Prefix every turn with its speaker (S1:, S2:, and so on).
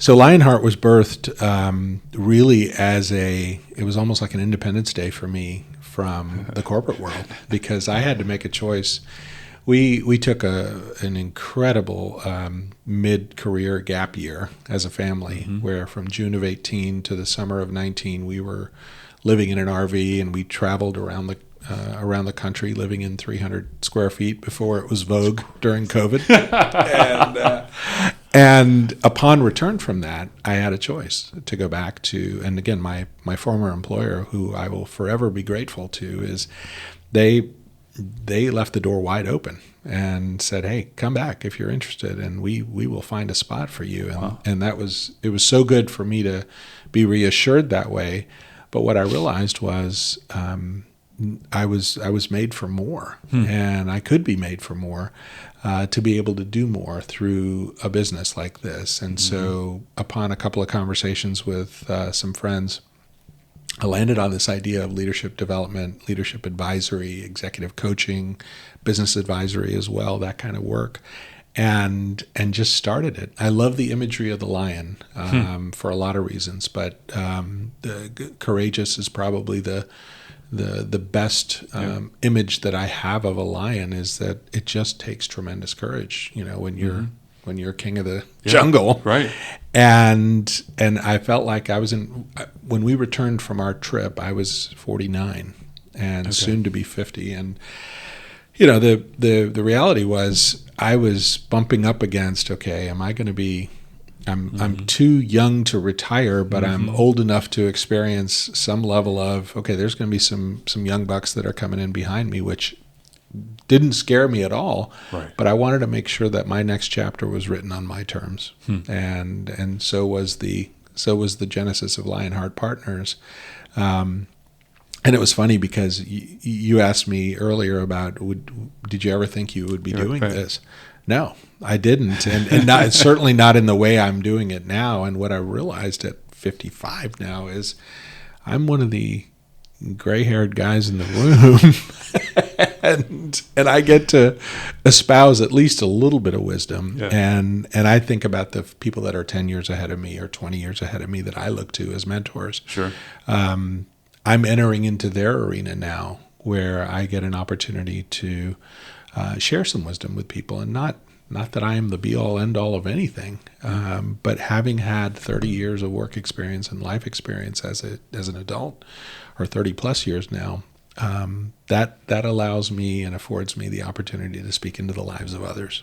S1: So Lionheart was birthed really it was almost like an Independence Day for me from the corporate world, because I had to make a choice. We took an incredible mid-career gap year as a family, where from June of 18 to the summer of 19, we were living in an RV, and we traveled around the country, living in 300 square feet before it was vogue during COVID. And upon return from that, I had a choice to go back to, and again, my former employer, who I will forever be grateful to, is they left the door wide open and said, "Hey, come back if you're interested, and we will find a spot for you." And
S2: Wow.
S1: and it was so good for me to be reassured that way. But what I realized was I was made for more, and I could be made for more, to be able to do more through a business like this. And so, upon a couple of conversations with some friends, I landed on this idea of leadership development, leadership advisory, executive coaching, business advisory as well, that kind of work, and just started it. I love the imagery of the lion for a lot of reasons, but the courageous is probably the best image that I have of a lion, is that it just takes tremendous courage, when you're king of the jungle.
S2: Right.
S1: And I felt like when we returned from our trip, I was 49 and soon to be 50. And, the reality was I was bumping up against, okay, am I going to be, I'm too young to retire, but I'm old enough to experience some level of, okay, there's going to be some young bucks that are coming in behind me, which didn't scare me at all.
S2: Right.
S1: But I wanted to make sure that my next chapter was written on my terms. And so was the Genesis of Lionheart Partners. And it was funny because you asked me earlier about, did you ever think you would be doing this? No, I didn't, and not, certainly not in the way I'm doing it now. And what I realized at 55 now is I'm one of the gray-haired guys in the room, and I get to espouse at least a little bit of wisdom.
S2: Yeah.
S1: And I think about the people that are 10 years ahead of me or 20 years ahead of me that I look to as mentors.
S2: Sure.
S1: I'm entering into their arena now, where I get an opportunity to share some wisdom with people, and not that I am the be-all, end-all of anything, but having had 30 years of work experience and life experience as an adult, or 30-plus years now, that allows me and affords me the opportunity to speak into the lives of others.